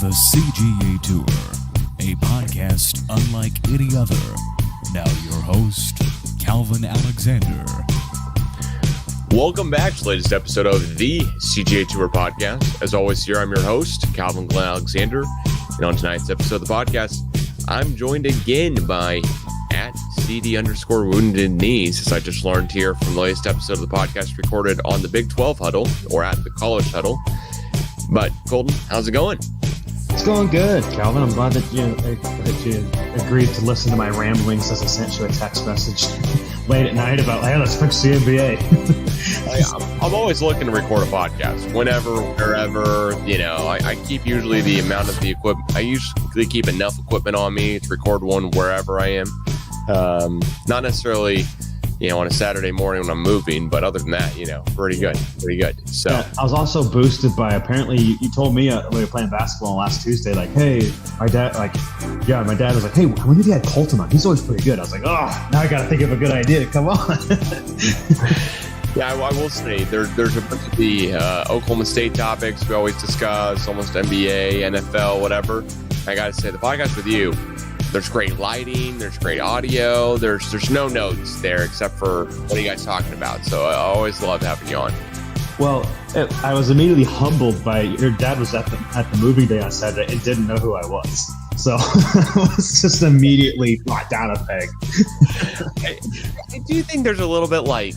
The CGA Tour, a podcast unlike any other. Now your host, Calvin Alexander. Welcome back to the latest episode of the CGA Tour podcast. As always, here I'm your host, Calvin Glen Alexander. And on tonight's episode of the podcast, I'm joined again by @CD_wounded knees, as I just learned here from the latest episode of the podcast recorded on the Big 12 huddle or at the college huddle. But Colton, how's it going? It's going good, Calvin. I'm glad that you agreed to listen to my ramblings as I sent you a text message late at night about, hey, let's fix the NBA. I'm always looking to record a podcast whenever, wherever. I keep usually the amount of the equipment. I usually keep enough equipment on me to record one wherever I am. Not necessarily, on a Saturday morning when I'm moving, but other than that, pretty good. So yeah, I was also boosted by, apparently you told me when we were playing basketball last Tuesday, like, hey, my dad was like, hey, when did you have Colton on? He's always pretty good. I was like, oh, now I got to think of a good idea. Come on. Yeah, I will say there's a bunch of the Oklahoma State topics we always discuss, almost NBA, NFL, whatever. I got to say, the podcast with you, there's great lighting, there's great audio, there's no notes there except for what are you guys talking about. So I always love having you on. Well, I was immediately humbled by your dad was at the movie day on Saturday and didn't know who I was. So I was just immediately brought down a peg. Do you think there's a little bit like,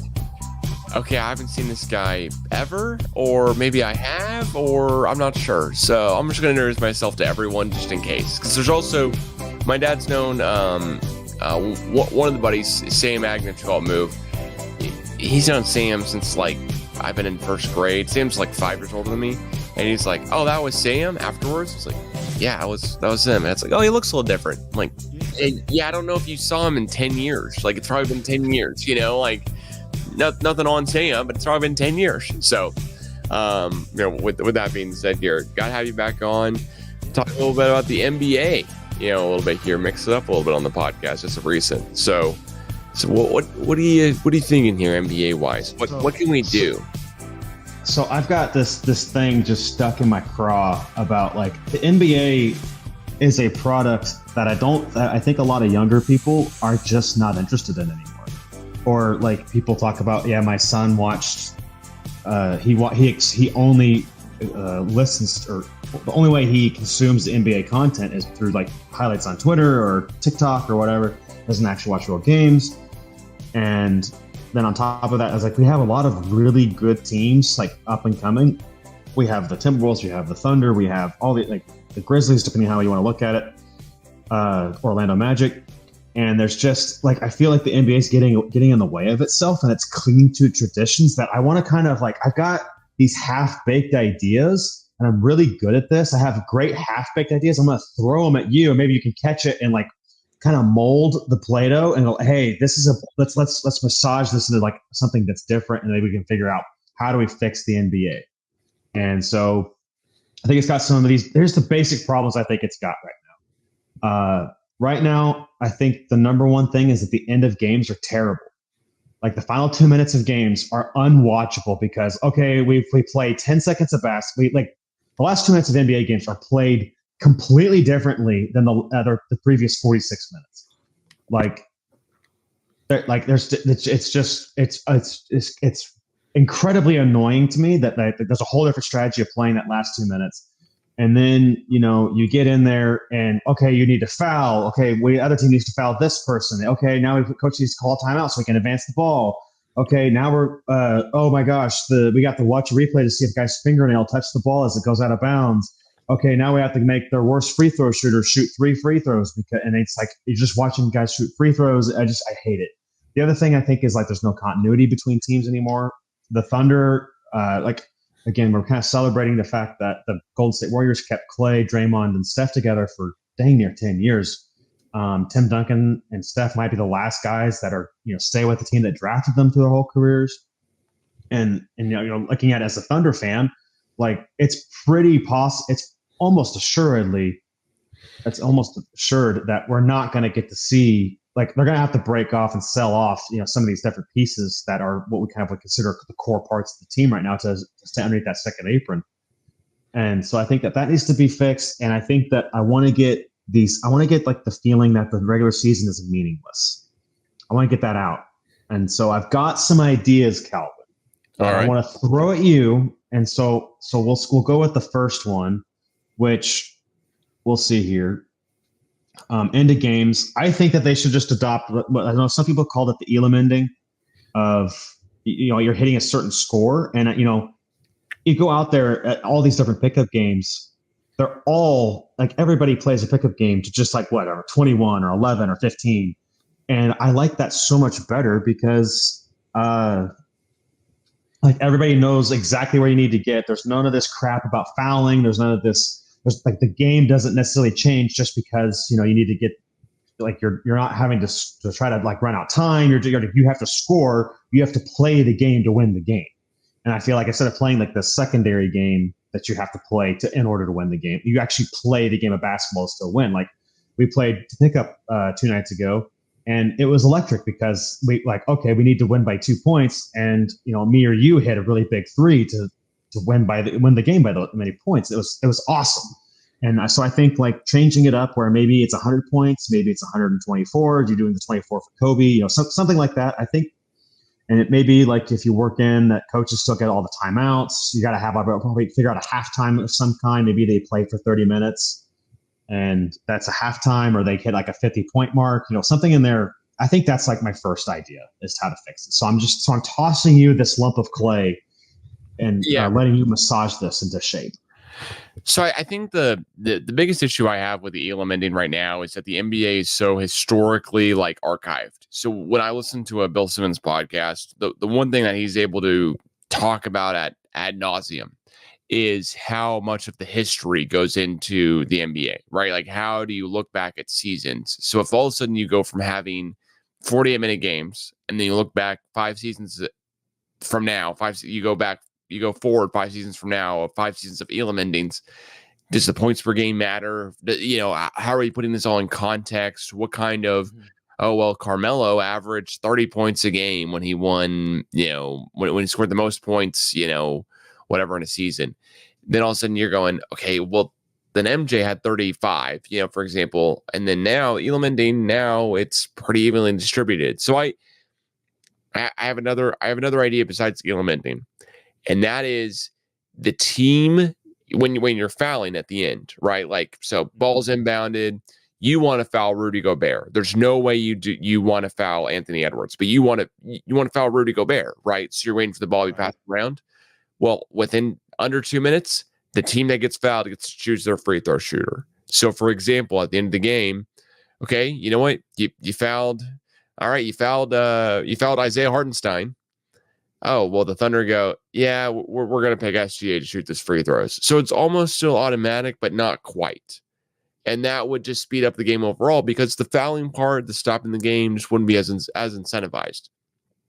okay, I haven't seen this guy ever, or maybe I have, or I'm not sure. So I'm just going to introduce myself to everyone just in case. Because there's also, my dad's known, one of the buddies, Sam Agnew, called Move. He's known Sam since I've been in first grade. Sam's 5 years older than me. And he's like, oh, that was Sam afterwards? I was like, yeah, that was him. And it's like, oh, he looks a little different. I'm like, yeah, I don't know if you saw him in 10 years. It's probably been 10 years, nothing on Sam, but it's probably been 10 years. So, with that being said here, got to have you back on. Talk a little bit about the NBA, a little bit here, mix it up a little bit on the podcast, just of recent. So what are you thinking here, NBA wise? What can we do? So I've got this thing just stuck in my craw about the NBA is a product that I think a lot of younger people are just not interested in anymore. Or people talk about, yeah, my son watched, he only listens, or the only way he consumes the NBA content is through highlights on Twitter or TikTok or whatever. Doesn't actually watch real games. And then on top of that, I was like, we have a lot of really good teams up and coming. We have the Timberwolves, we have the Thunder, we have all the Grizzlies, depending on how you want to look at it, Orlando Magic. And there's just I feel like the NBA is getting in the way of itself, and it's clinging to traditions that I want to kind of I've got these half-baked ideas, and I'm really good at this. I have great half-baked ideas. I'm going to throw them at you, and maybe you can catch it and kind of mold the Play-Doh and go, hey, this is let's massage this into something that's different, and maybe we can figure out how do we fix the NBA. And so I think it's got some of these. Here's the basic problems I think it's got right now. Right now, I think the number one thing is that the end of games are terrible. The final 2 minutes of games are unwatchable because, okay, we play 10 seconds of basketball. The last 2 minutes of NBA games are played completely differently than the previous 46 minutes. It's incredibly annoying to me that there's a whole different strategy of playing that last 2 minutes. And then, you get in there and, okay, you need to foul. Okay, the other team needs to foul this person. Okay, now coach needs to call a timeout so we can advance the ball. Okay, now we're, oh my gosh, we got to watch a replay to see if a guy's fingernail touched the ball as it goes out of bounds. Okay, now we have to make their worst free throw shooter shoot 3 free throws and it's you're just watching guys shoot free throws. I hate it. The other thing I think is there's no continuity between teams anymore. The Thunder, again, we're kind of celebrating the fact that the Golden State Warriors kept Clay, Draymond, and Steph together for dang near 10 years. Tim Duncan and Steph might be the last guys that are, stay with the team that drafted them through their whole careers. And looking at it as a Thunder fan, it's pretty it's almost assured that we're not going to get to see they're going to have to break off and sell off, some of these different pieces that are what we kind of consider the core parts of the team right now to stay underneath that second apron. And so I think that needs to be fixed. And I think that I want to get like the feeling that the regular season is meaningless. I want to get that out. And so I've got some ideas, Calvin. All right. I want to throw at you. And so we'll go with the first one, which we'll see here. End of games. I think that they should just adopt what I know some people call it the elam ending of, you're hitting a certain score. And, you go out there at all these different pickup games. They're all like everybody plays a pickup game to just like whatever, 21 or 11 or 15. And I like that so much better because like everybody knows exactly where you need to get. There's none of this crap about fouling. There's none of this. There's like the game doesn't necessarily change just because you need to get like you're not having to try to like run out time. You have to score. You have to play the game to win the game. And I feel like instead of playing like the secondary game that you have to play in order to win the game, you actually play the game of basketball to still win. Like we played pickup 2 nights ago, and it was electric because we we need to win by 2 points, and me or you hit a really big three to win the game by the many points. It was awesome. And so I think like changing it up where maybe it's 100 points, maybe it's 124. You're doing the 24 for Kobe, something like that. I think. And it may be like if you work in that coaches still get all the timeouts. You got to have probably figure out a halftime of some kind. Maybe they play for 30 minutes and that's a halftime, or they hit like a 50-point mark, something in there. I think that's like my first idea is how to fix it. So I'm tossing you this lump of clay and letting you massage this into shape. So I think the biggest issue I have with the elam ending right now is that the NBA is so historically like archived. So when I listen to a Bill Simmons podcast, the one thing that he's able to talk about ad nauseum is how much of the history goes into the NBA, right? Like how do you look back at seasons? So if all of a sudden you go from having 48-minute games and then you look back 5 seasons from now, you go forward 5 seasons from now, 5 seasons of elam endings. Does the points per game matter? How are you putting this all in context? What kind of, Carmelo averaged 30 points a game when he won, when he scored the most points, whatever in a season. Then all of a sudden you're going, okay, well, then MJ had 35, for example. And then now elam ending, now it's pretty evenly distributed. So I have another idea besides elam ending. And that is the team when you're fouling at the end, right? Like, so ball's inbounded, you want to foul Rudy Gobert. There's no way you want to foul Anthony Edwards, but you want to foul Rudy Gobert, right? So you're waiting for the ball to be passed around. Well, within under 2 minutes, the team that gets fouled gets to choose their free throw shooter. So, for example, at the end of the game, okay, you know what? You fouled. All right, you fouled Isaiah Hartenstein. Oh, well, the Thunder go, yeah, we're going to pick SGA to shoot this free throws. So it's almost still automatic, but not quite. And that would just speed up the game overall because the fouling part, the stopping the game just wouldn't be as incentivized.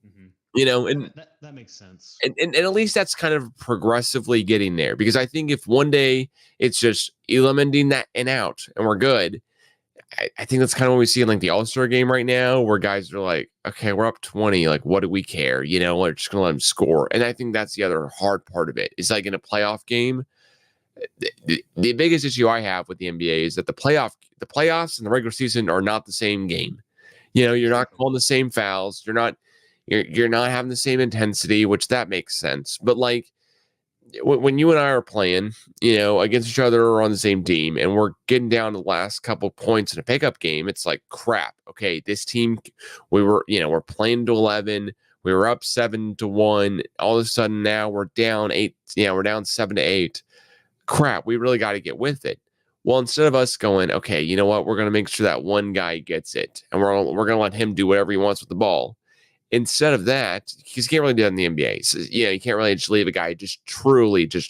Mm-hmm. And that makes sense. And at least that's kind of progressively getting there, because I think if one day it's just elam ending that and out and we're good, I think that's kind of what we see in like the All-Star game right now, where guys are like, okay, we're up 20. Like, what do we care? We're just going to let them score. And I think that's the other hard part of it. It's like in a playoff game, the biggest issue I have with the NBA is that the playoffs and the regular season are not the same game. You're not calling the same fouls. You're not having the same intensity, which that makes sense. But like, when you and I are playing, against each other or on the same team, and we're getting down to the last couple points in a pickup game, it's like, crap. Okay, this team, we're playing to 11. We were up 7-1. All of a sudden now we're down 8. We're down 7-8. Crap, we really got to get with it. Well, instead of us going, okay, you know what? We're going to make sure that one guy gets it, and we're going to let him do whatever he wants with the ball. Instead of that, you can't really do that in the NBA. So, you can't really just leave a guy just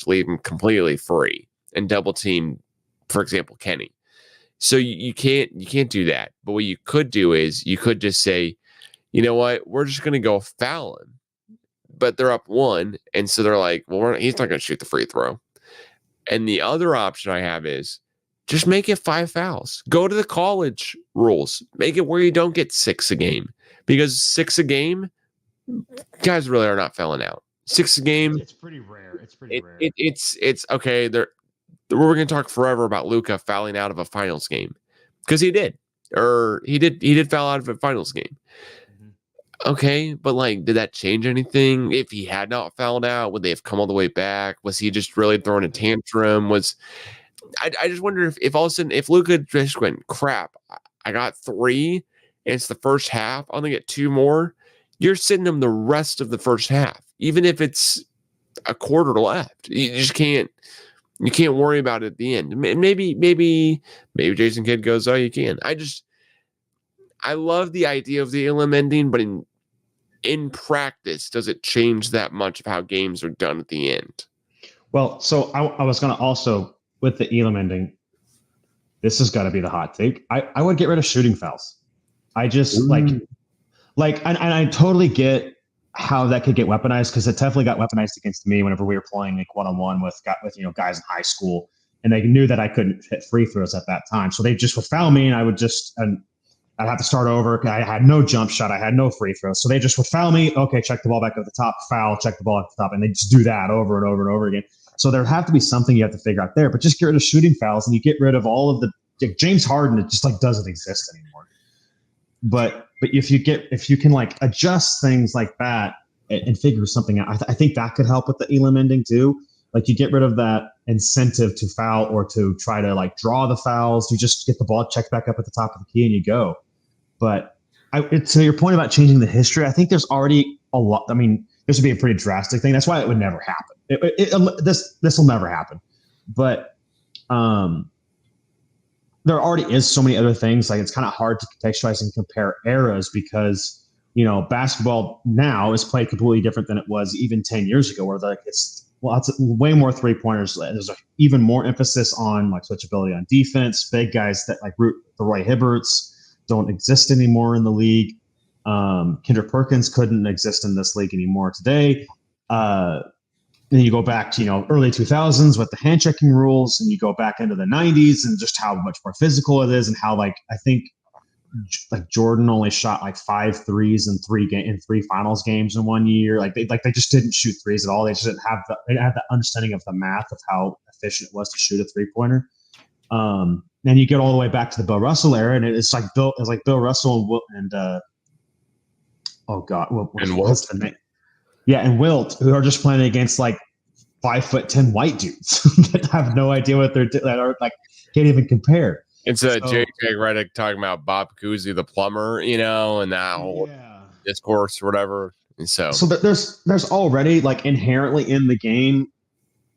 leave him completely free and double team, for example, Kenny. So you can't do that. But what you could do is you could just say, you know what, we're just going to go foul him. But they're up 1, and so they're like, well, he's not going to shoot the free throw. And the other option I have is just make it 5 fouls. Go to the college rules. Make it where you don't get 6 a game. Because 6 a game, guys really are not fouling out. 6 a game. It's pretty rare. It's pretty rare. It's okay. we're going to talk forever about Luka fouling out of a finals game because he did foul out of a finals game. Okay, but like, did that change anything? If he had not fouled out, would they have come all the way back? Was he just really throwing a tantrum? I just wonder if all of a sudden, if Luka just went, crap, I got 3, and it's the first half, I'm gonna get 2 more. You're sitting him the rest of the first half, even if it's a quarter left. You just can't. You can't worry about it at the end. Maybe Jason Kidd goes, oh, you can. I love the idea of the alum ending, but in practice, does it change that much of how games are done at the end? Well, so I was going to also, with the elam ending, this has got to be the hot take. I would get rid of shooting fouls. I just and I totally get how that could get weaponized, because it definitely got weaponized against me whenever we were playing like one-on-one with guys in high school, and they knew that I couldn't hit free throws at that time. So they just would foul me, and I'd have to start over. I had no jump shot. I had no free throws. So they just would foul me. Okay, check the ball back at the top, foul, check the ball at the top. And they just do that over and over and over again. So there have to be something you have to figure out there. But just get rid of shooting fouls, and you get rid of all of the James Harden. It just like doesn't exist anymore. But if you can like adjust things like that and figure something out, I think that could help with the elam ending too. Like, you get rid of that incentive to foul or to try to like draw the fouls. You just get the ball checked back up at the top of the key and you go. But to your point about changing the history, I think there's already a lot. I mean, this would be a pretty drastic thing. That's why it would never happen. This will never happen. But there already is so many other things. Like, it's kind of hard to contextualize and compare eras, because basketball now is played completely different than it was even 10 years ago, where like it's way more 3-pointers. There's even more emphasis on like switchability on defense. Big guys that like the Roy Hibberts don't exist anymore in the league. Kendrick Perkins couldn't exist in this league anymore today. Then you go back to early 2000s with the hand checking rules, and you go back into the 90s and just how much more physical it is, and how like I think like Jordan only shot like 5 threes in 3 finals games in 1 year. Like they just didn't shoot threes at all. They just didn't have the understanding of the math of how efficient it was to shoot a 3-pointer. Then you get all the way back to the Bill Russell era, and it's like Bill Russell and what's the name? Yeah, and Wilt, who are just playing against like 5'10" white dudes that have no idea what they're doing, that are like can't even compare. It's J.J. Redick talking about Bob Cousy, the plumber, and now discourse or whatever. And so there's already like inherently in the game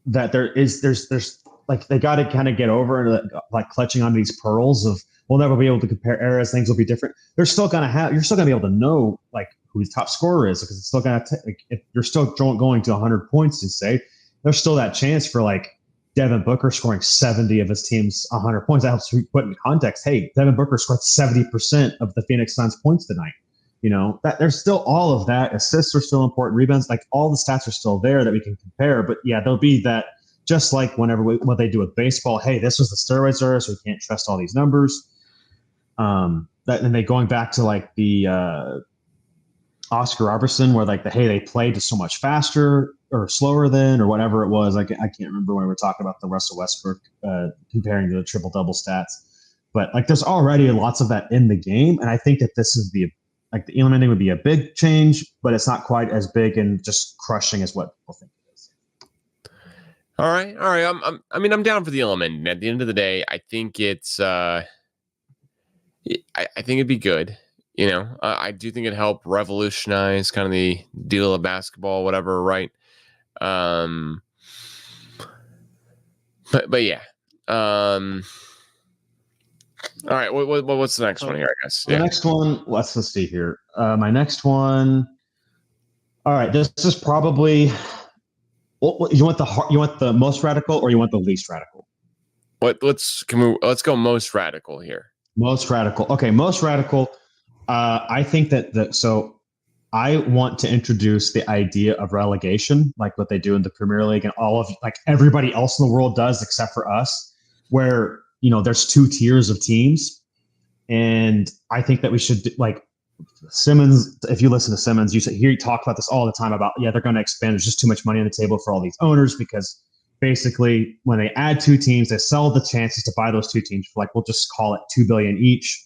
that there's like they got to kind of get over like clutching onto these pearls of we'll never be able to compare eras. Things will be different. You're still gonna be able to know like who the top scorer is, because it's still gonna if you're still going to 100 points to say, there's still that chance for like Devin Booker scoring 70 of his team's 100 points. That helps put in context. Hey, Devin Booker scored 70% of the Phoenix Suns points tonight. That there's still all of that. Assists are still important. Rebounds, like all the stats are still there that we can compare. But yeah, there'll be that. Just like what they do with baseball, hey, this was the steroids era, so we can't trust all these numbers. And they going back to like the Oscar Robertson, where like they played just so much faster or slower than, or whatever it was. I can't remember when we were talking about the Russell Westbrook comparing the triple-double stats. But like there's already lots of that in the game, and I think that this is the elam ending would be a big change, but it's not quite as big and just crushing as what people think. All right. I'm down for the element. At the end of the day, I think it's. I think it'd be good. I do think it'd help revolutionize kind of the deal of basketball, whatever. Right. But yeah. All right. What's the next one here? I guess. The next one. Let's see here. My next one. All right. This is probably. You want the most radical, or you want the least radical? Let's go most radical here. Most radical. Okay, most radical. I think that so I want to introduce the idea of relegation, like what they do in the Premier League and all of like everybody else in the world does except for us, where there's 2 tiers of teams, and I think that we should like. Simmons, if you listen to Simmons, you talk about this all the time about, they're going to expand. There's just too much money on the table for all these owners because, basically when they add 2 teams, they sell the chances to buy those 2 teams for like, we'll just call it $2 billion each.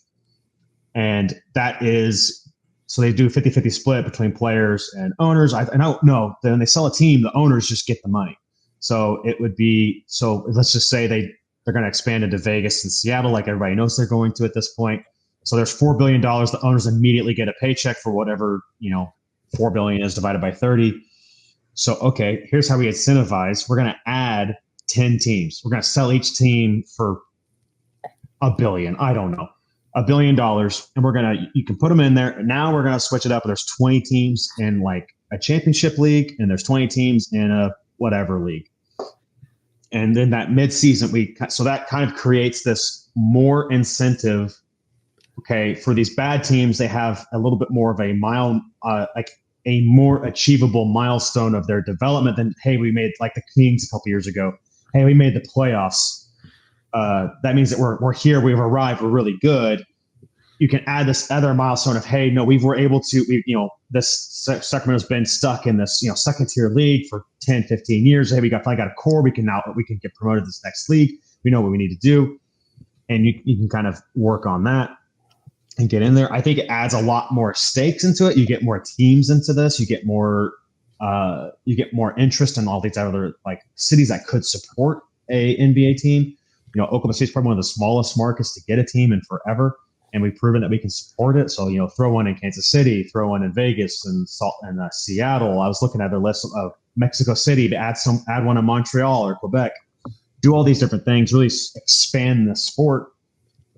And that is, so they do 50-50 split between players and owners. I don't know. Then they sell a team, the owners just get the money. So it would be, so let's just say they're going to expand into Vegas and Seattle, like everybody knows they're going to at this point. So there's $4 billion. The owners immediately get a paycheck for whatever, $4 billion is divided by 30. So, okay, here's how we incentivize. We're going to add 10 teams. We're going to sell each team for $1 billion. I don't know, $1 billion. And you can put them in there. And now we're going to switch it up. There's 20 teams in like a championship league, and there's 20 teams in a whatever league. And then that midseason, so that kind of creates this more incentive. Okay, for these bad teams, they have a little bit more of a a more achievable milestone of their development than, hey, we made, like the Kings a couple years ago. Hey, we made the playoffs. That means that we're here. We've arrived. We're really good. You can add this other milestone of, hey, no, this Sacramento's been stuck in this, second tier league for 10, 15 years. Hey, we finally got a core. We can get promoted to this next league. We know what we need to do. And you can kind of work on that and get in there. I think it adds a lot more stakes into it. You get more teams into this. You get more interest in all these other like cities that could support a NBA team. Oklahoma State's probably one of the smallest markets to get a team in forever, and we've proven that we can support it. So throw one in Kansas City, throw one in Vegas and Seattle. I was looking at the list of Mexico City to add one in Montreal or Quebec. Do all these different things, really expand the sport.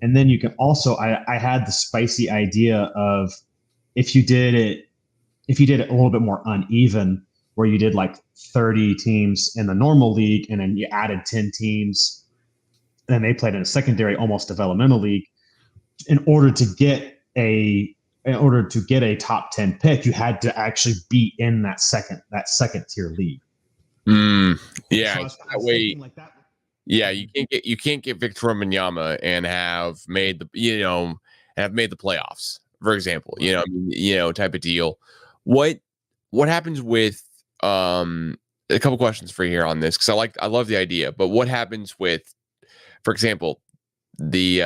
And then you can also, I had the spicy idea of if you did it a little bit more uneven, where you did like 30 teams in the normal league, and then you added 10 teams, and then they played in a secondary, almost developmental league. In order to get a top 10 pick, you had to actually be in that second tier league. Yeah, so that way. Like that. Yeah, you can't get Victor Wembanyama and have made the playoffs, for example. Type of deal. What happens with a couple questions for you here on this, because I love the idea, but what happens with, for example, the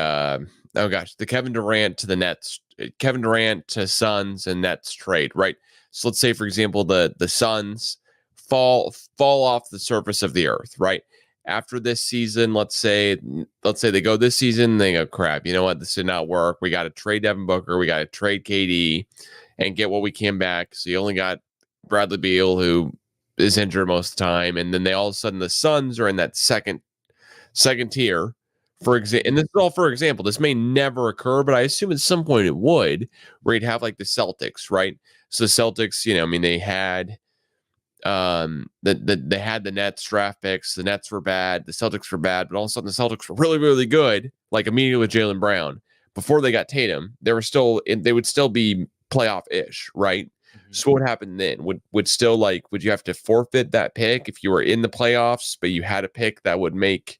Kevin Durant to the Nets, Kevin Durant to Suns and Nets trade, right? So let's say, for example, the Suns fall off the surface of the earth, right? After this season, let's say they go this season, they go, crap, you know what? This did not work. We got to trade Devin Booker. We got to trade KD and get what we can back. So you only got Bradley Beal, who is injured most of the time. And then all of a sudden the Suns are in that second tier, for example. And this is all for example. This may never occur, but I assume at some point it would, where you'd have like the Celtics, right? So the Celtics, they had they had the Nets draft picks. The Nets were bad. The Celtics were bad, but all of a sudden the Celtics were really, really good. Like immediately with Jaylen Brown. Before they got Tatum, they would still be playoff-ish, right? Mm-hmm. So what happened then? Would you have to forfeit that pick if you were in the playoffs, but you had a pick that would make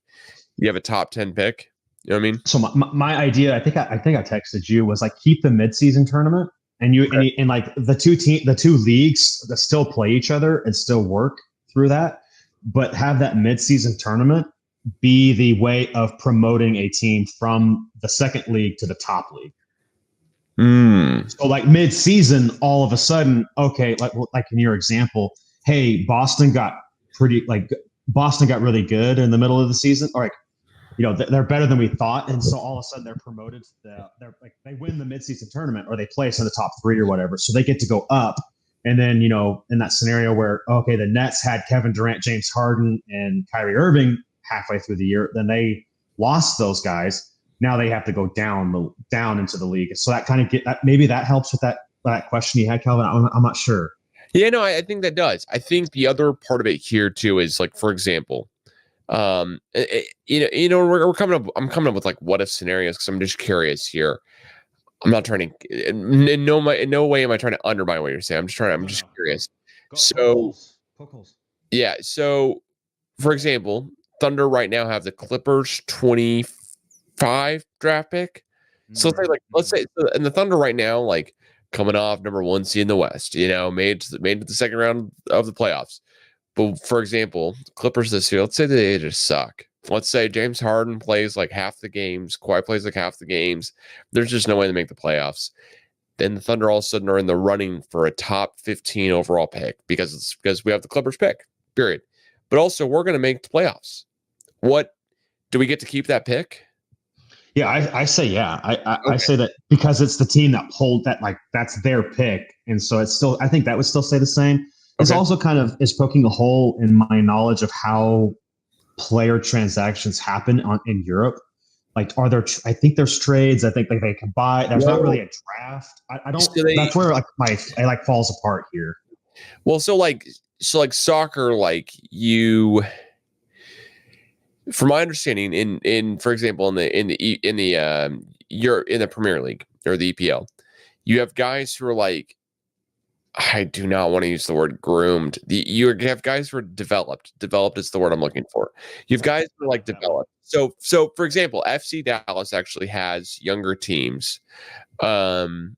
you have a top 10 pick? You know what I mean? So my idea, I think I texted you, was like keep the midseason tournament. And and like the two leagues that still play each other and still work through that, but have that midseason tournament be the way of promoting a team from the second league to the top league. So like midseason, all of a sudden, okay, like in your example, hey, Boston got really good in the middle of the season. All right. They're better than we thought, and so all of a sudden they're promoted. They win the midseason tournament, or they place in the top 3 or whatever, so they get to go up. And then in that scenario where the Nets had Kevin Durant, James Harden, and Kyrie Irving halfway through the year, then they lost those guys. Now they have to go down into the league. So that kind of maybe that helps with that question you had, Calvin. I'm not sure. Yeah, no, I think that does. I think the other part of it here too is like, for example. We're coming up. I'm coming up with like what if scenarios because I'm just curious here. I'm not trying to. In no way am I trying to undermine what you're saying. I'm just curious. Poke holes. Yeah. So, for example, Thunder right now have the Clippers 25 draft pick. So let's say, and the Thunder right now, like coming off number 1 seed in the West, made it to the second round of the playoffs. But for example, Clippers this year, let's say they just suck. Let's say James Harden plays like half the games, Kawhi plays like half the games. There's just no way to make the playoffs. Then the Thunder all of a sudden are in the running for a top 15 overall pick because we have the Clippers pick, period. But also, we're going to make the playoffs. What do we get to keep that pick? Yeah, I say yeah. I say that because it's the team that pulled that, like that's their pick, and so it's still. I think that would still say the same. It's also kind of is poking a hole in my knowledge of how player transactions happen in Europe. Like, are there? I think there's trades. I think like they can buy. There's not really a draft. I don't. So that's where like it falls apart here. Well, so like soccer, like you. From my understanding, in for example, in the Premier League or the EPL, you have guys who are like, I do not want to use the word groomed. You have guys who are developed. Developed is the word I'm looking for. You have guys who are like developed. So for example, FC Dallas actually has younger teams, and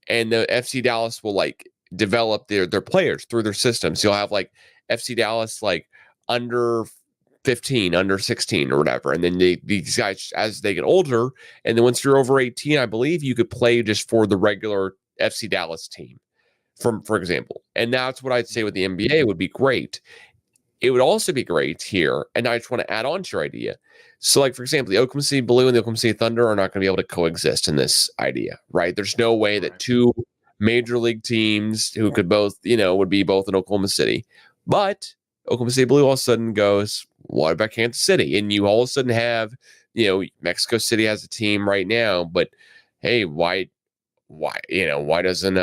the FC Dallas will like develop their players through their systems. You'll have like FC Dallas like under 15, under 16 or whatever. And then these guys, as they get older, and then once you're over 18, I believe you could play just for the regular FC Dallas team, for example. And that's what I'd say with the NBA would be great. It would also be great here, and I just want to add on to your idea. So, like, for example, the Oklahoma City Blue and the Oklahoma City Thunder are not going to be able to coexist in this idea, right? There's no way that two major league teams who could both, would be both in Oklahoma City. But Oklahoma City Blue all of a sudden goes, what about Kansas City? And you all of a sudden have, Mexico City has a team right now, but hey, why doesn't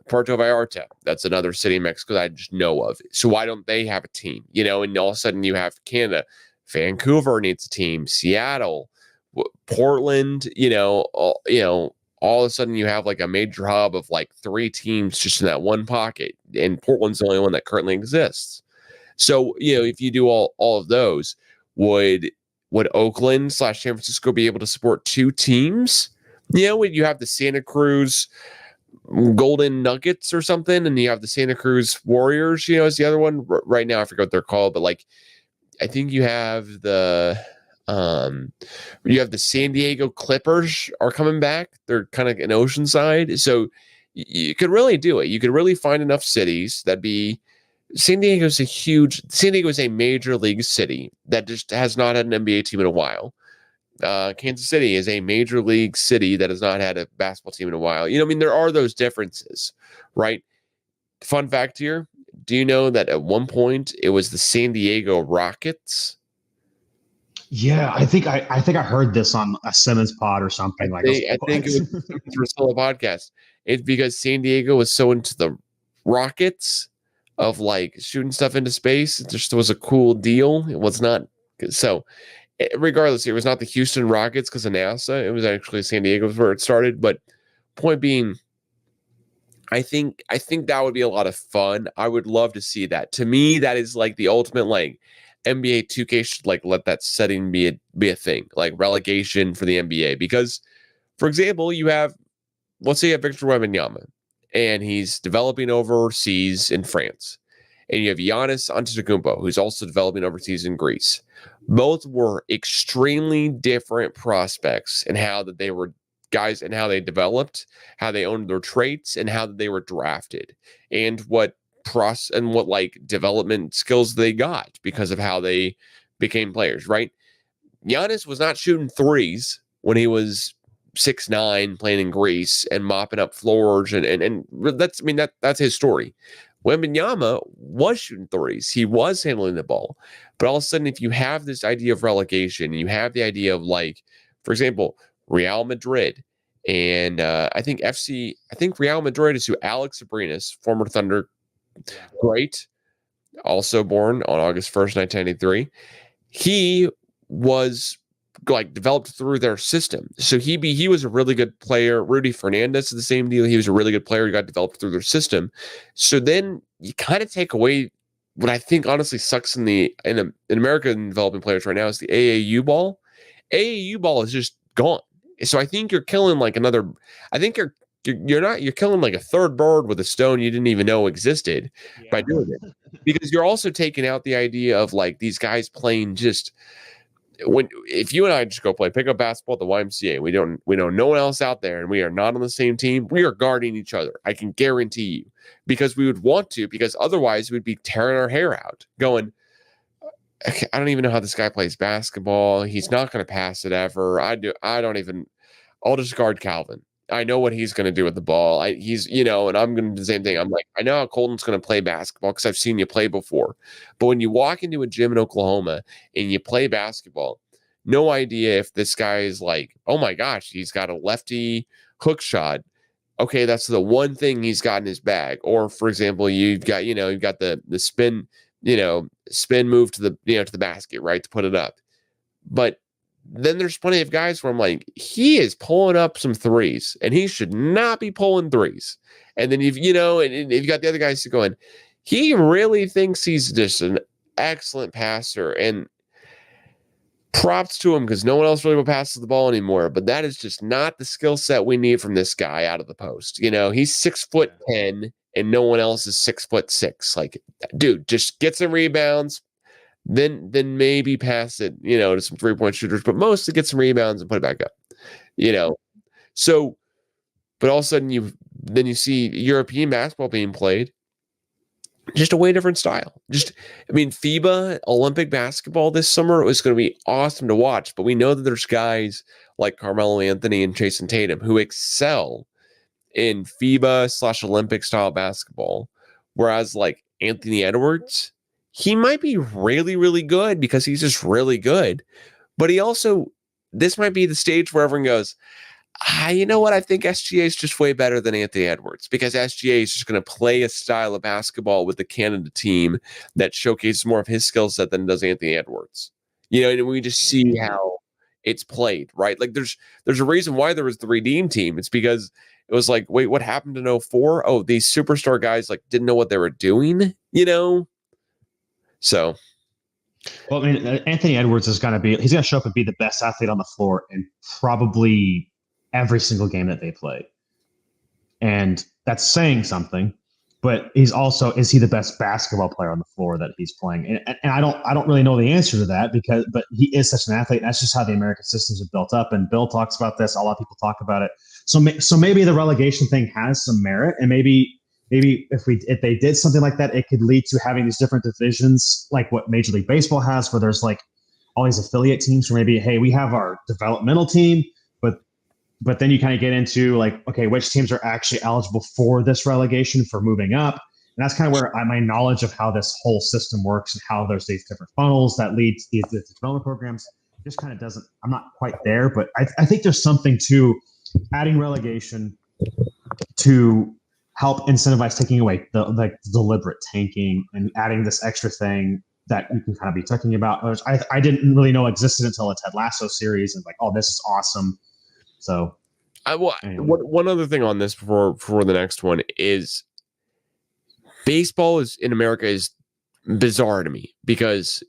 Puerto Vallarta, that's another city in Mexico that I just know of. So why don't they have a team? And all of a sudden you have Canada, Vancouver needs a team, Seattle, Portland, all of a sudden you have like a major hub of like 3 teams just in that one pocket, and Portland's the only one that currently exists. So, if you do all of those, would Oakland / San Francisco be able to support 2 teams? When you have the Santa Cruz Golden Nuggets or something, and you have the Santa Cruz Warriors, is the other one. Right now, I forget what they're called, but like, I think you have the San Diego Clippers are coming back. They're kind of in Oceanside. So you could really do it. You could really find enough cities that'd be. San Diego is a major league city that just has not had an NBA team in a while. Kansas City is a major league city that has not had a basketball team in a while. There are those differences, right? Fun fact here. Do you know that at one point it was the San Diego Rockets? Yeah, I think I heard this on a Simmons pod or something. I think it was for solo podcast. It's because San Diego was so into the Rockets of like shooting stuff into space. It just was a cool deal. It was not so. Regardless, it was not the Houston Rockets because of NASA. It was actually San Diego where it started. But point being, I think that would be a lot of fun. I would love to see that. To me, that is like the ultimate like NBA 2K should like let that setting be a thing, like relegation for the NBA. Because, for example, let's say you have Victor Wembanyama, and he's developing overseas in France. And you have Giannis Antetokounmpo, who's also developing overseas in Greece. Both were extremely different prospects in how that they were guys and how they developed, how they owned their traits, and how they were drafted, and what like development skills they got because of how they became players, right? Giannis was not shooting threes when he was 6'9", playing in Greece and mopping up floors, and that's his story. Wembanyama was shooting threes. He was handling the ball. But all of a sudden, if you have this idea of relegation, and you have the idea of like, for example, Real Madrid, and I think Real Madrid is who Alex Abrinas, former Thunder great, also born on August 1st, 1993. He was like developed through their system. So he was a really good player. Rudy Fernandez is the same deal. He was a really good player. He got developed through their system. So then you kind of take away what I think honestly sucks in American developing players right now is the AAU ball. AAU ball is just gone. So I think you're killing like I think you're you're killing like a third bird with a stone you didn't even know existed by doing it, because you're also taking out the idea of like these guys playing just if you and I just go pick up basketball at the YMCA, we know no one else out there, and we are not on the same team. We are guarding each other. I can guarantee you, because we would want to, because otherwise we'd be tearing our hair out going, I don't even know how this guy plays basketball. He's not going to pass it ever. I'll just guard Calvin. I know what he's going to do with the ball. He's, and I'm going to do the same thing. I'm like, I know how Colton's going to play basketball because I've seen you play before. But when you walk into a gym in Oklahoma and you play basketball, no idea if this guy is like, oh my gosh, he's got a lefty hook shot. Okay, that's the one thing he's got in his bag. Or for example, you've got the spin, spin move to the basket, right, to put it up. But then there's plenty of guys where I'm like, he is pulling up some threes and he should not be pulling threes. And then if you've got the other guys going, he really thinks he's just an excellent passer, and props to him because no one else really passes the ball anymore. But that is just not the skill set we need from this guy out of the post. He's 6'10" and no one else is 6'6". Like, dude, just get some rebounds. Then maybe pass it, to some 3-point shooters, but mostly get some rebounds and put it back up, So, but all of a sudden you see European basketball being played, just a way different style. FIBA Olympic basketball this summer is going to be awesome to watch, but we know that there's guys like Carmelo Anthony and Jason Tatum who excel in FIBA/Olympic style basketball, whereas like Anthony Edwards, he might be really, really good because he's just really good. But this might be the stage where everyone goes, you know what? I think SGA is just way better than Anthony Edwards, because SGA is just going to play a style of basketball with the Canada team that showcases more of his skill set than does Anthony Edwards. And we just see how it's played, right? Like there's a reason why there was the Redeem team. It's because it was like, wait, what happened in 04? Oh, these superstar guys like didn't know what they were doing, So, well, Anthony Edwards he's going to show up and be the best athlete on the floor in probably every single game that they play. And that's saying something, but is he the best basketball player on the floor that he's playing? And I don't really know the answer to that but he is such an athlete. That's just how the American systems are built up. And Bill talks about this. A lot of people talk about it. So maybe the relegation thing has some merit, and maybe if they did something like that, it could lead to having these different divisions, like what Major League Baseball has, where there's like all these affiliate teams. Where maybe, hey, we have our developmental team, but then you kind of get into like, okay, which teams are actually eligible for this relegation for moving up, and that's kind of where my knowledge of how this whole system works and how there's these different funnels that lead to these development programs just kind of doesn't. I'm not quite there, but I think there's something to adding relegation to help incentivize taking away the deliberate tanking and adding this extra thing that you can kind of be talking about, which I didn't really know existed until the Ted Lasso series, and like, oh, this is awesome. So, anyway. One other thing on this before the next one is baseball in America is bizarre to me, because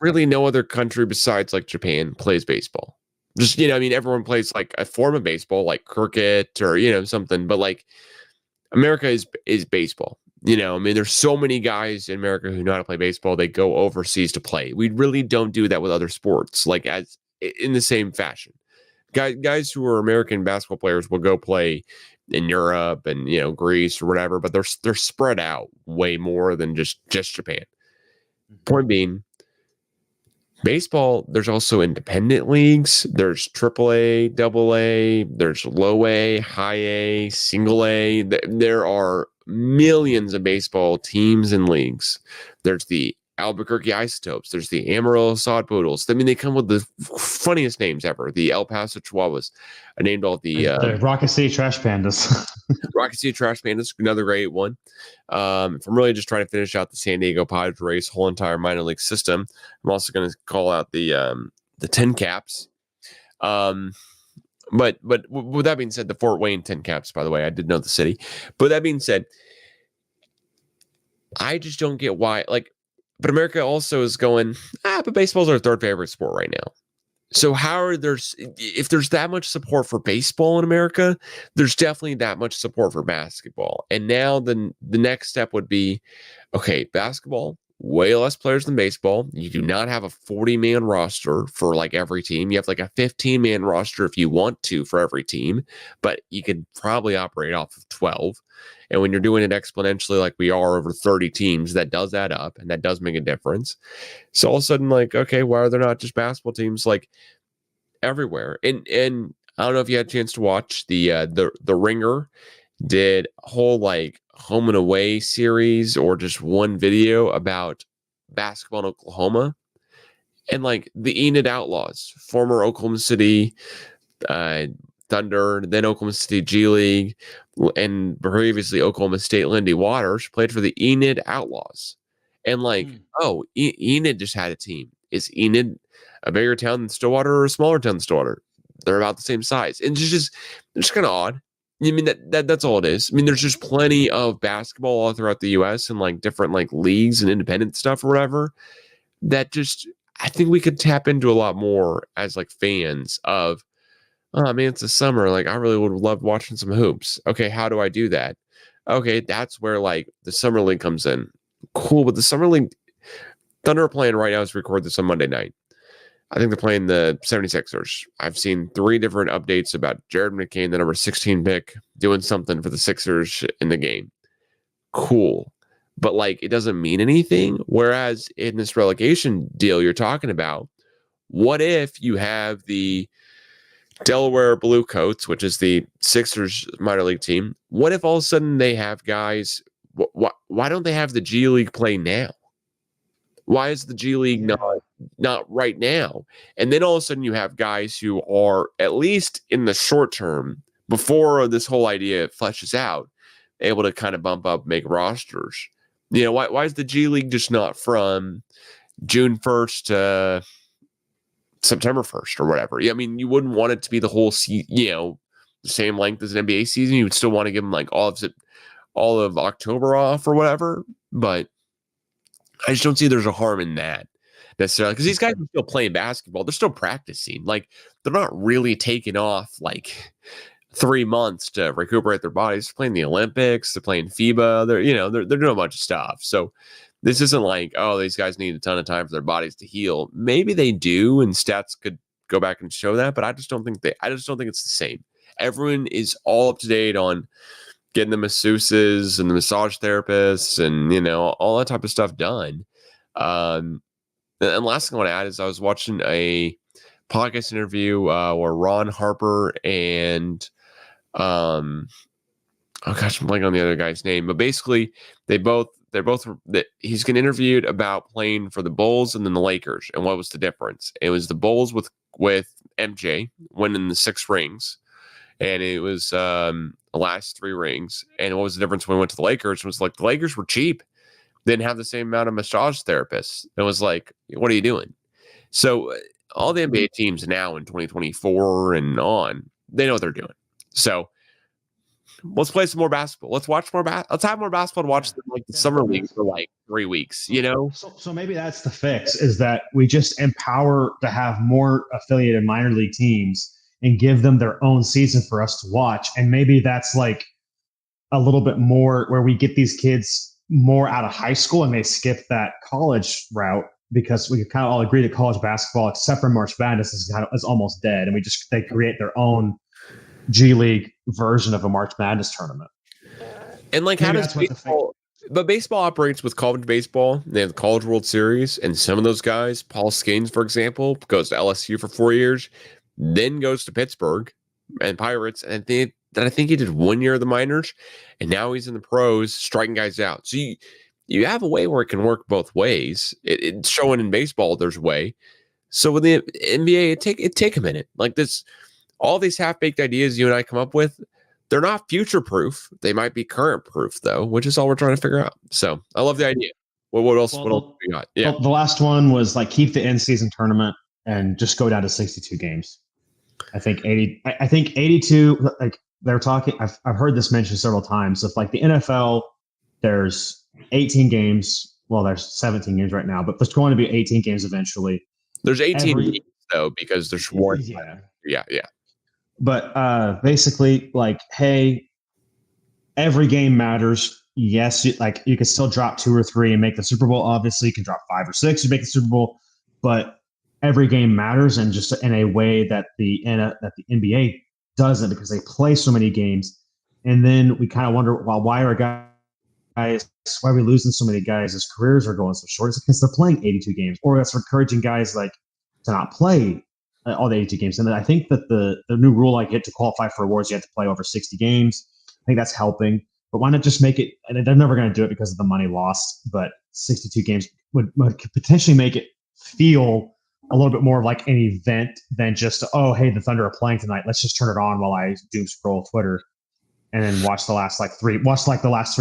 really no other country besides like Japan plays baseball. Just, everyone plays like a form of baseball, like cricket or, something, but like America is baseball. There's so many guys in America who know how to play baseball. They go overseas to play. We really don't do that with other sports, like as in the same fashion. Guys who are American basketball players will go play in Europe and, Greece or whatever, but they're spread out way more than just Japan. Point being, baseball, there's also independent leagues. There's AAA, AA, there's low A, high A, single A. There are millions of baseball teams and leagues. There's the Albuquerque Isotopes. There's the Amarillo Sod Poodles. They come with the funniest names ever. The El Paso Chihuahuas. I named all the Rocket City Trash Pandas. Rocket City Trash Pandas, another great one. If I'm really just trying to finish out the San Diego Padres whole entire minor league system, I'm also going to call out the Tin Caps. But with that being said, the Fort Wayne Tin Caps, by the way, I did know the city. But that being said, I just don't get why, but America also is going, but baseball's our third favorite sport right now. So if there's that much support for baseball in America, there's definitely that much support for basketball. And now the next step would be, okay, basketball, way less players than baseball. You do not have a 40-man roster for like every team. You have like a 15-man roster if you want to for every team, but you could probably operate off of 12. And when you're doing it exponentially like we are over 30 teams, that does add up and that does make a difference. So all of a sudden, like, okay, why are there not just basketball teams like everywhere? And I don't know if you had a chance to watch the Ringer did a whole like home and away series or just one video about basketball in Oklahoma, and like the Enid Outlaws, former Oklahoma City Thunder, then Oklahoma City G League, and previously Oklahoma State Lindy Waters played for the Enid Outlaws. And like, Enid just had a team. Is Enid a bigger town than Stillwater or a smaller town than Stillwater? They're about the same size. And it's just kind of odd. I mean, that's all it is. I mean, there's just plenty of basketball all throughout the U.S. and like different like leagues and independent stuff or whatever that just, I think we could tap into a lot more as like fans of, oh man, it's the summer. Like, I really would love watching some hoops. Okay, how do I do that? Okay, that's where like the summer league comes in. Cool, but the summer league, Thunder are playing right now as we record this on Monday night. I think they're playing the 76ers. I've seen 3 different updates about Jared McCain, the number 16 pick, doing something for the Sixers in the game. Cool. But like, it doesn't mean anything. Whereas in this relegation deal you're talking about, what if you have the Delaware Bluecoats, which is the Sixers minor league team? What if all of a sudden they have guys? Why don't they have the G League play now? Why is the G League not right now? And then all of a sudden you have guys who are, at least in the short term, before this whole idea fleshes out, able to kind of bump up, make rosters. You know, why is the G League just not from June 1st to September 1st or whatever? I mean, you wouldn't want it to be the whole, the same length as an NBA season. You would still want to give them like all of October off or whatever. But I just don't see there's a harm in that necessarily, because these guys are still playing basketball. They're still practicing. Like, they're not really taking off like 3 months to recuperate their bodies. They're playing the Olympics. They're playing FIBA. They're doing a bunch of stuff. So this isn't like, oh, these guys need a ton of time for their bodies to heal. Maybe they do, and stats could go back and show that. But I just don't think it's the same. Everyone is all up to date on getting the masseuses and the massage therapists and, all that type of stuff done. And last thing I want to add is I was watching a podcast interview where Ron Harper and, I'm blanking on the other guy's name, but basically he's getting interviewed about playing for the Bulls and then the Lakers. And what was the difference? It was the Bulls with MJ winning the 6 rings. And it was the last 3 rings. And what was the difference when we went to the Lakers? It was like the Lakers were cheap. They didn't have the same amount of massage therapists. It was like, what are you doing? So all the NBA teams now in 2024 and on, they know what they're doing. So let's play some more basketball. Let's watch more let's have more basketball to watch the summer league for like 3 weeks, So maybe that's the fix, is that we just empower to have more affiliated minor league teams and give them their own season for us to watch. And maybe that's like a little bit more where we get these kids more out of high school and they skip that college route, because we kind of all agree that college basketball, except for March Madness, is almost dead. And they create their own G League version of a March Madness tournament. And like, how does baseball? But baseball operates with college baseball. They have the College World Series, and some of those guys, Paul Skeens, for example, goes to LSU for 4 years, then goes to Pittsburgh and Pirates, and I think he did 1 year of the minors, and now he's in the pros, striking guys out. So you have a way where it can work both ways. It's showing in baseball there's a way. So with the NBA, it take a minute. Like this, all these half-baked ideas you and I come up with, they're not future-proof. They might be current-proof, though, which is all we're trying to figure out. So I love the idea. What else we got? Yeah. The last one was like keep the in-season tournament and just go down to 62 games. I think 82. Like they're talking. I've heard this mentioned several times. Of like the NFL, there's 18 games. Well, there's 17 games right now, but there's going to be 18 games eventually. There's 18 games though, because there's one. Yeah. But basically, like, hey, every game matters. Yes, you can still drop 2 or 3 and make the Super Bowl. Obviously, you can drop 5 or 6 and make the Super Bowl, but every game matters, and just in a way that the NBA doesn't, because they play so many games. And then we kind of wonder, well, why are why are we losing so many guys? His careers are going so short. It's because they're playing 82 games, or that's encouraging guys like to not play all the 82 games. And then I think that the new rule, like, to qualify for awards, you have to play over 60 games. I think that's helping. But why not just make it? And they're never going to do it because of the money lost. But 62 games would potentially make it feel a little bit more like an event than just, oh, hey, the Thunder are playing tonight. Let's just turn it on while I doom scroll Twitter and then watch the last 3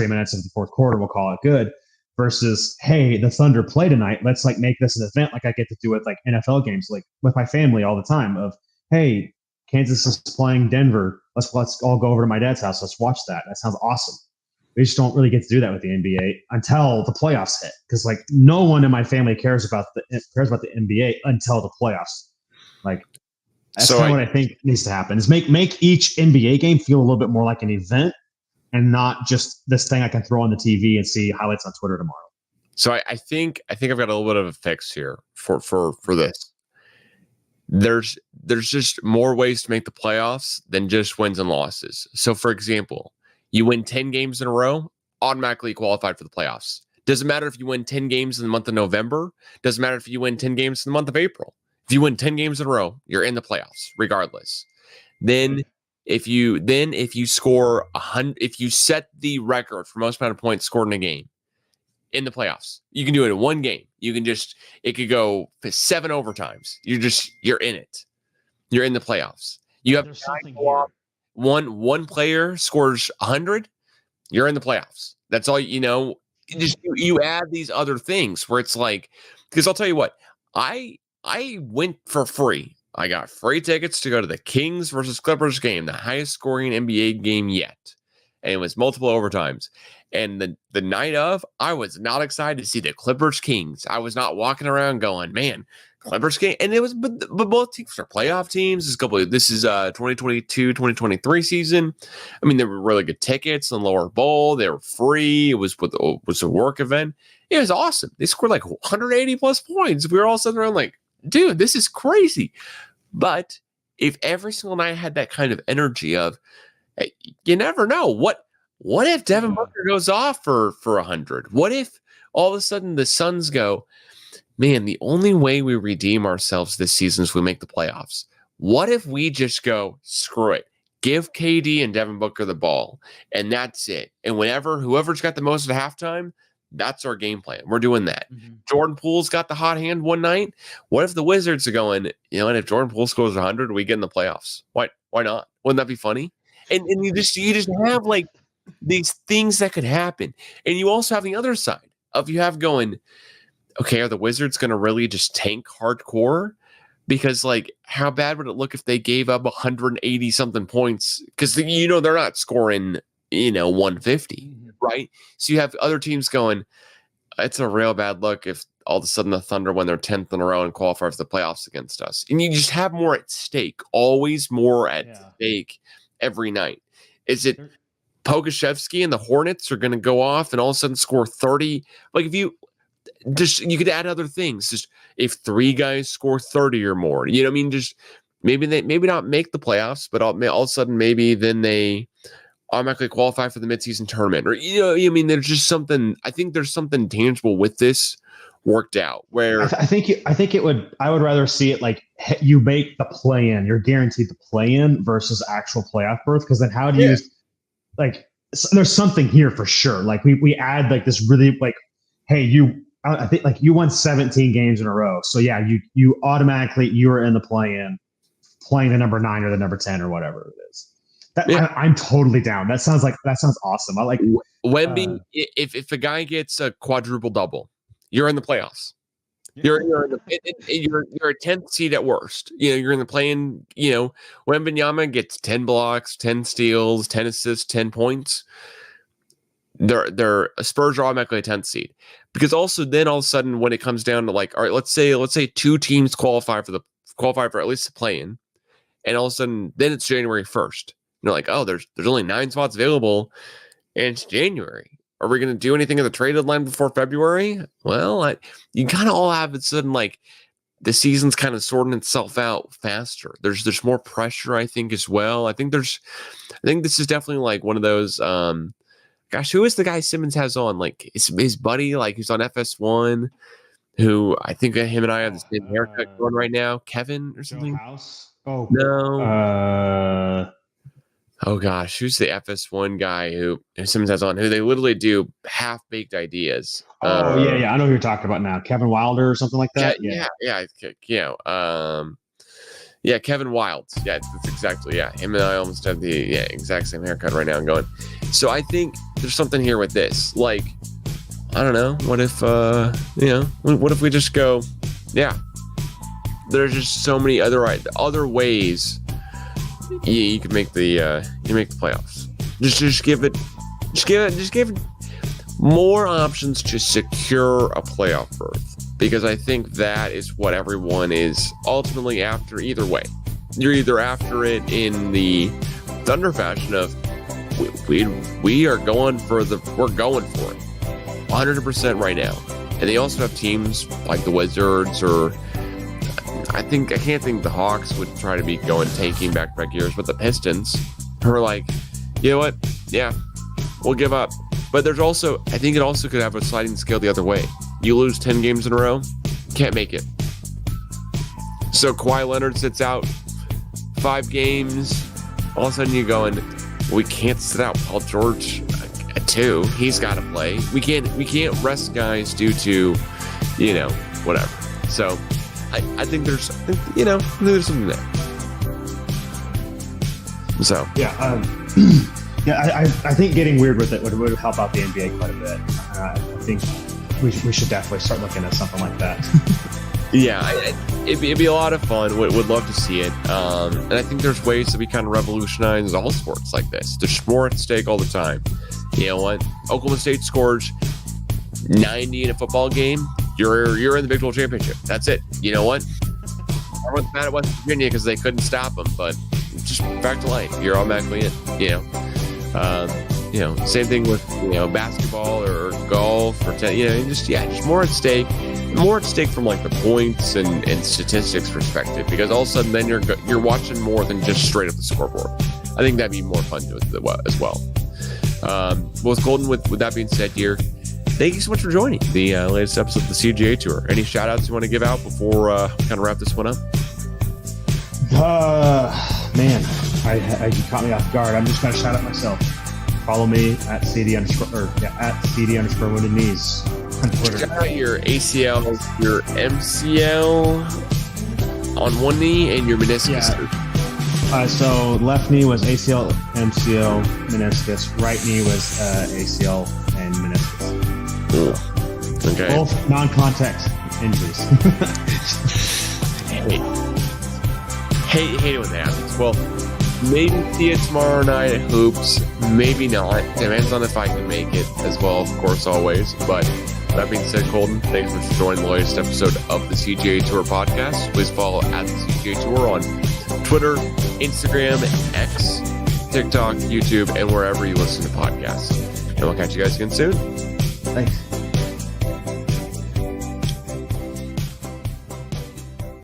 minutes of the fourth quarter. We'll call it good. Versus, hey, the Thunder play tonight. Let's like make this an event, like I get to do with like NFL games, like with my family all the time. Of, hey, Kansas is playing Denver. Let's all go over to my dad's house. Let's watch that. That sounds awesome. We just don't really get to do that with the NBA until the playoffs hit, because like no one in my family cares about the NBA until the playoffs. Like, that's kind of what I think needs to happen, is make each NBA game feel a little bit more like an event and not just this thing I can throw on the TV and see highlights on Twitter tomorrow. So I think I've got a little bit of a fix here for this. There's just more ways to make the playoffs than just wins and losses. So, for example, you win 10 games in a row, automatically qualified for the playoffs. Doesn't matter if you win 10 games in the month of November. Doesn't matter if you win 10 games in the month of April. If you win 10 games in a row, you're in the playoffs, regardless. Then if you score 100, if you set the record for most amount of points scored in a game in the playoffs, you can do it in one game. It could go for 7 overtimes. You're in it. You're in the playoffs. You have one player scores 100, you're in the playoffs. That's all, you add these other things where it's like, because I'll tell you what, I went for free. I got free tickets to go to the Kings versus Clippers game, the highest scoring NBA game yet. And it was multiple overtimes. And the night of, I was not excited to see the Clippers Kings. I was not walking around going, man, Clippers game. And it was, but both teams are playoff teams. This is 2022, 2023 season. I mean, they were really good tickets in the lower bowl. They were free. It was a work event. It was awesome. They scored like 180 plus points. We were all sitting around like, dude, this is crazy. But if every single night had that kind of energy of, hey, you never know. What if Devin Booker goes off for 100? What if all of a sudden the Suns go, man, the only way we redeem ourselves this season is we make the playoffs. What if we just go, screw it, give KD and Devin Booker the ball, and that's it. And whoever's got the most at halftime, that's our game plan. We're doing that. Mm-hmm. Jordan Poole's got the hot hand one night. What if the Wizards are going, and if Jordan Poole scores 100, we get in the playoffs? Why not? Wouldn't that be funny? And you just have like these things that could happen. And you also have the other side of you have going, okay, are the Wizards going to really just tank hardcore? Because, like, how bad would it look if they gave up 180 something points? Because they're not scoring 150, right? So you have other teams going, it's a real bad look if all of a sudden the Thunder win their 10th in a row and qualify for the playoffs against us. And you just have more at stake, always more at stake every night. Is it Pokusevski and the Hornets are going to go off and all of a sudden score 30? Like, if you could add other things. Just if 3 guys score 30 or more, just maybe not make the playoffs, but all of a sudden maybe then they automatically qualify for the midseason tournament, or there's just something. I think there's something tangible with this worked out. Where I would rather see it like you make the play-in, you're guaranteed the play-in versus actual playoff berth, because then how do you like? There's something here for sure. Like we add like this really like, hey, I think like you won 17 games in a row, so yeah, you automatically you are in the play-in, playing the number 9 or the number 10 or whatever it is. I'm totally down. That sounds awesome. I like Wemby. If a guy gets a quadruple double, you're in the playoffs. You're a 10th seed at worst. You're in the play-in. Wembanyama gets 10 blocks, 10 steals, 10 assists, 10 points. They're Spurs are automatically a 10th seed, because also then all of a sudden when it comes down to like, all right, let's say 2 teams qualify for the qualify for at least a play-in, and all of a sudden, then it's January 1st. You're like, oh, there's only 9 spots available, and it's January. Are we going to do anything at the trade deadline before February? Well, you kind of all have it sudden like the season's kind of sorting itself out faster. There's more pressure, I think, as well. I think this is definitely like one of those. Gosh, who is the guy Simmons has on? Like his buddy, like who's on FS1, who I think him and I have the same haircut going right now. Kevin or something. House? Oh no. Oh gosh, who's the FS1 guy who Simmons has on? Who they literally do half-baked ideas. Yeah, I know who you're talking about now. Kevin Wilder or something like that. Yeah, Kevin Wilds. Yeah, that's exactly. Yeah, him and I almost have the exact same haircut right now. I'm going. So I think there's something here with this. Like, I don't know. What if what if we just go? Yeah, there's just so many other ways. You could make the playoffs. Just give it more options to secure a playoff berth, because I think that is what everyone is ultimately after. Either way, you're either after it in the Thunder fashion of we are going for it 100% right now, and they also have teams like the Wizards or. I can't think the Hawks would try to be going tanking back-to-back years, but the Pistons are like, you know what? Yeah, we'll give up. But there's also, I think it also could have a sliding scale the other way. You lose 10 games in a row, can't make it. So Kawhi Leonard sits out 5 games. All of a sudden you're going, we can't sit out Paul George at 2. He's got to play. We can't rest guys due to, whatever. So. I think there's something there. So I think getting weird with it would help out the NBA quite a bit. I think we should definitely start looking at something like that. Yeah, it'd be a lot of fun. Would love to see it. And I think there's ways that we kind of revolutionize all sports like this. There's more at stake all the time. You know what? Oklahoma State scores 90 in a football game. You're in the Big 12 championship. That's it. You know what? Everyone's mad at West Virginia because they couldn't stop them, but just back to life. You're automatically in. Same thing with basketball or golf or just more at stake. More at stake from like the points and statistics perspective, because all of a sudden then you're watching more than just straight up the scoreboard. I think that'd be more fun to it as well. With Colton, with that being said here. Thank you so much for joining the latest episode of the CGA Tour. Any shout outs you want to give out before kind of wrap this one up? Man, you caught me off guard. I'm just going to shout out myself. Follow me at CD_wounded knees on Twitter. Shout out your ACL, your MCL on one knee, and your meniscus. Yeah. So left knee was ACL, MCL, meniscus. Right knee was ACL and meniscus. Okay. Both non-contact injuries. Hate it when that happens. Well, maybe see it tomorrow night at Hoops. Maybe not. Depends on if I can make it as well, of course, always. But that being said, Colton, thanks so much for joining the latest episode of the CGA Tour podcast. Please follow at the CGA Tour on Twitter, Instagram, X, TikTok, YouTube, and wherever you listen to podcasts. And we'll catch you guys again soon. Thanks.